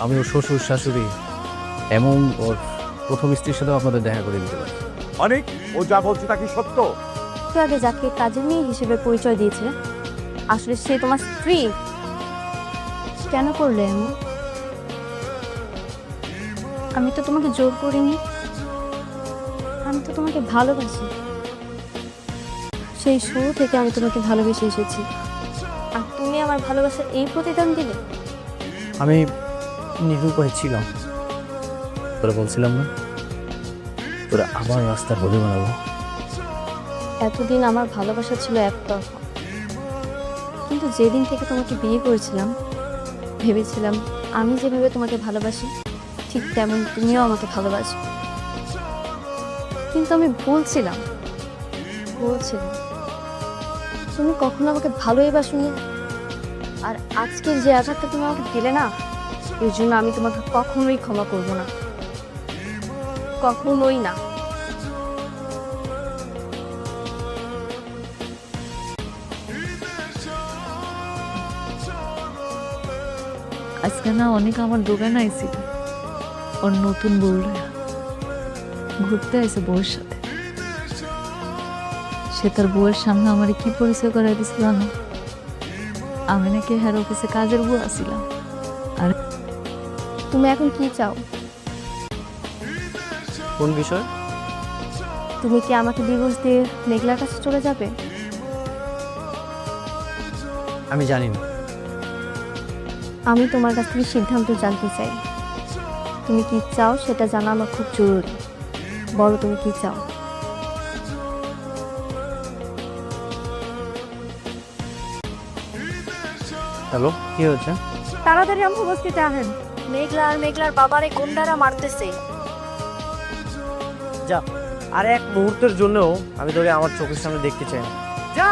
আমি ওর শ্বশুর শাশুড়ি এবং ওর প্রথম স্ত্রীর সাথেও আপনাদের দেখা করে দিতে পারি। অনেক ও যা বলছে তা কি সত্য? তুই আগে যাকে কাজের মেয়ে হিসেবে পরিচয় দিয়েছে আসলে সে তোমার স্ত্রী। কেন করলে এমন? আমি তো তোমাকে জোর করিনি, আমি তো তোমাকে ভালোবাসি। সেই শুরু থেকে আমি তোমাকে ভালোবেসে এসেছি, আর তুমি আমার ভালোবাসার এই প্রতিদান দিলে। আমি নিরুপায় ছিলাম, তোরা বলছিলাম না তোরা আমার রাস্তার বলে বানাবো। এতদিন আমার ভালোবাসা ছিল একতরফা, কিন্তু যেদিন থেকে তোমাকে বিয়ে করেছিলাম ভেবেছিলাম আমি যেভাবে তোমাকে ভালোবাসি ঠিক তেমন তুমিও আমাকে ভালোবাসো। কিন্তু আমি ভুলছিলাম। তুমি কখনো আমাকে ভালোই বাসোনি, আর আজকের যে আঘাতটা তুমি আমাকে দিলে না, এর জন্য আমি তোমাকে কখনোই ক্ষমা করব না, কখনোই না। আজকে না অনেক আমার দোকানে আইছিল, ওর নতুন বউরা ঘুরতে আইছে বউয়ের সাথে। সে তার বউয়ের সামনে আমার কি পরিচয় করাই দিছিল না, আমি নাকি হের অফিসে কাজের বউ আছিলাম। তুমি এখন কি চাও? কোন বিষয়? তুমি কি আমাকে ডিভোর্স দিয়ে মেঘলার কাছে চলে যাবে? আমি জানি না। আমি তোমার কাছ থেকে সিদ্ধান্ত জানতে চাই। তুমি কি চাও সেটা জানা আমার খুব জরুরি। বলো তুমি কি চাও? হ্যালো, কি হয়েছে? তাড়াতাড়ি আমার উপস্থিত আহেন। মেঘলার বাবারে গুন্ডারা মারতেছে। যা, আর এক মুহূর্তের জন্যও আমি তোকে আমার চোখের সামনে দেখতে চাই না। যা।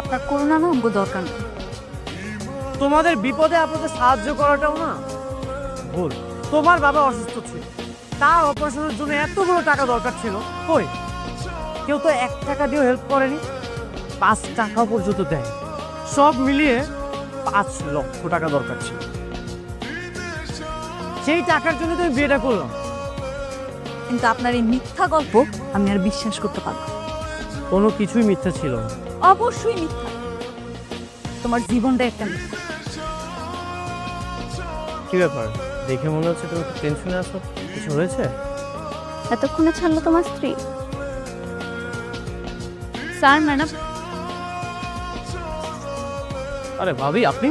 আপনার করোনা না আমগো দরকার নেই। তোমাদের বিপদে আপনাদের সাহায্য করাটাও না ভুল। তোমার বাবা অসুস্থ ছিল, তার অপারেশনের জন্য এতগুলো টাকা দরকার ছিল, কই কেউ তো 1 টাকা দিয়েও হেল্প করেনি, 5 টাকা পর্যন্ত দেয়। সব মিলিয়ে 5 লক্ষ টাকা দরকার ছিল। সেই টাকার জন্য তুমি বিয়েটা করলাম। কিন্তু আপনার এই মিথ্যা গল্প আমি আর বিশ্বাস করতে পারব না। কোনো কিছুই মিথ্যা ছিল না। অবশ্যই মিথ্যা, তোমার জীবনটা একটা মিথ্যা। কি ব্যাপার, দেখে মনে হচ্ছে তুমি খুব টেনশনে আছো, কিছু হয়েছে? এতক্ষণে ছাড়লো তোমার স্ত্রী? স্যার ম্যাডাম, আরে ভাবি, আপনি?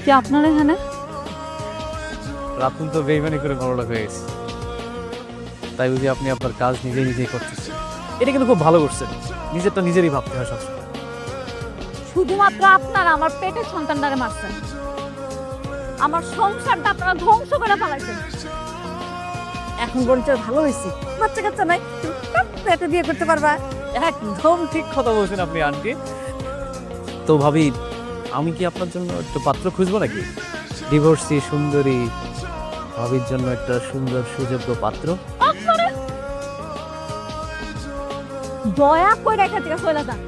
কি আপনার এখানে? রাতুল তো বেইমানি করে ভালো হয়ে গেছে, তাই বুঝি আপনি আপনার কাজ নিজেই করতেছেন। এটা কিন্তু খুব ভালো করছেন, নিজেরটা নিজেরই ভাবতে হয় সবসময়। শুধুমাত্র আপনারা আমার পেটের সন্তানটারে মারছেন, আমার সংসারটা আপনারা ধ্বংস করে ফেলাইছেন। এখন বলতে ভালো হয়েছে, বাচ্চা কাচ্চা নাই, পেটে বিয়ে করতে পারবা। একদম ঠিক কথা বলছেন আপনি আন্টি। তো ভাবি, আমি কি আপনার জন্য একটু পাত্র খুঁজবো নাকি? ডিভোর্সি সুন্দরী ভাবির জন্য একটা সুন্দর সুযোগ্য পাত্র। দয়া করে এখান থেকে চলে যান।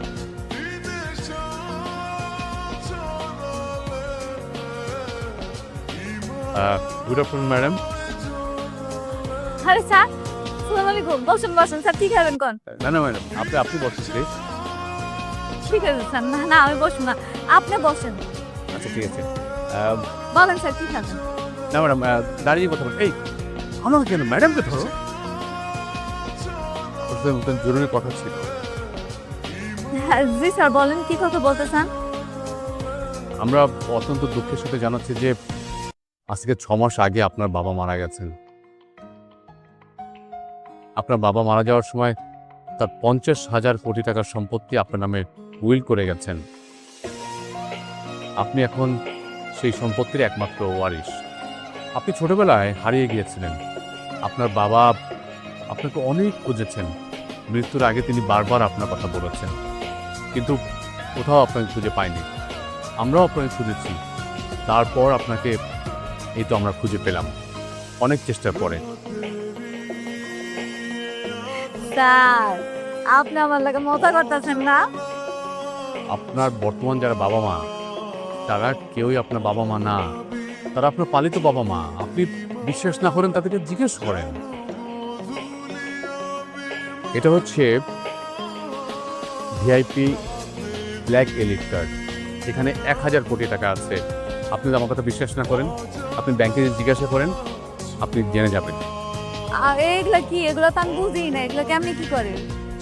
Good afternoon madam. আরে স্যার, আসসালামু আলাইকুম। বসুন স্যার, কি খাবেন কোন? না না ম্যাডাম, আপনি বসুন প্লিজ। ঠিক আছে স্যার, না আমি বসবো না, আপনি বসেন। আচ্ছা ঠিক আছে। বলেন স্যার কি খাবেন? না ম্যাডাম, দাঁড়িয়ে কথা বল। এই আমাকে কেন, ম্যাডামকে ধরো। জরুরি কথা ছিল। হ্যাঁ, জি স্যার বলেন, কি কথা বলতে চান? আমরা অত্যন্ত দুঃখের সাথে জানাচ্ছি যে আজকে 6 মাস আগে আপনার বাবা মারা গেছেন। আপনার বাবা মারা যাওয়ার সময় তার 50,000 কোটি টাকার সম্পত্তি আপনার নামে উইল করে গেছেন। আপনি এখন সেই সম্পত্তির একমাত্র ওয়ারিশ। আপনি ছোটবেলায় হারিয়ে গিয়েছিলেন। আপনার বাবা আপনাকে অনেক খুঁজেছেন। মৃত্যুর আগে তিনি বারবার আপনার কথা বলেছেন, কিন্তু কোথাও আপনাকে খুঁজে পাইনি। আমরাও আপনাকে খুঁজেছি, তারপর আপনাকে এই তো আমরা খুঁজে পেলাম অনেক চেষ্টার পরে। স্যার, আপনি আমার লাগে মজা করতেছেন না? আপনার বর্তমান যারা বাবা মা, তারা কেউই আপনার বাবা মা না। তারা আপনার পালিত বাবা মা। আপনি বিশ্বাস না করেন তাদেরকে জিজ্ঞেস করেন। এটা হচ্ছে ভিআইপি ব্ল্যাক এলিট কার্ড। এখানে 1000 কোটি টাকা আছে। আপনি যদি আমার কথা বিশ্বাস না করেন, আপনি ব্যাংকে জিজ্ঞাসা করেন, আপনি জেনে যাবেন। এগুলা কি? এগুলো তো আমি বুঝি না, এগুলো কেমনি কি করে?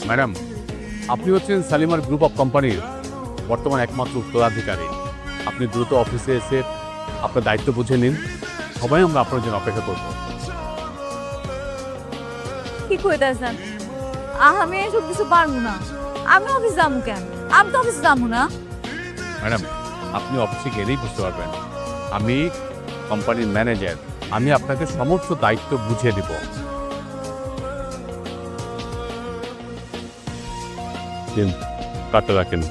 ম্যাডাম, আপনি হচ্ছেন শালিমার গ্রুপ অফ কোম্পানির বর্তমান একমাত্র উত্তরাধিকারী। আপনি দ্রুত অফিসে এসে আপনার দায়িত্ব বুঝে নিন। সবাই আমরা আপনার জন্য অপেক্ষা করব। কি কইতাছেন? আমি এসব কিছু পারবো না। আমি অফিস যাবো কেন? আমি তো অফিস যাবো না। ম্যাডাম, আপনি অফিসে গেলেই বুঝতে পারবেন। আমি কোম্পানির ম্যানেজার। আমি আপনাকে সমস্ত দায়িত্ব বুঝিয়ে দেব। দিন, কার্ডটা রাখেন।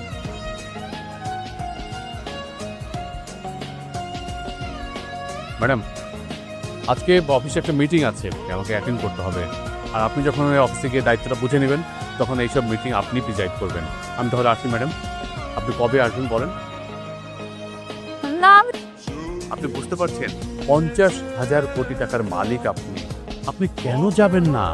ম্যাডাম, আজকে অফিসে একটা মিটিং আছে, আমাকে অ্যাটেন্ড করতে হবে। আর আপনি যখন ওই অফিসে গিয়ে দায়িত্বটা বুঝে নেবেন, তখন এইসব মিটিং আপনি প্রিজাইড করবেন। আমি তাহলে আসি ম্যাডাম। আপনি কবে আসবেন বলেন? না, আপনি বুঝতে পারছেন 50,000 কোটি টাকার মালিক আপনি। আপনি কেন যাবেন না?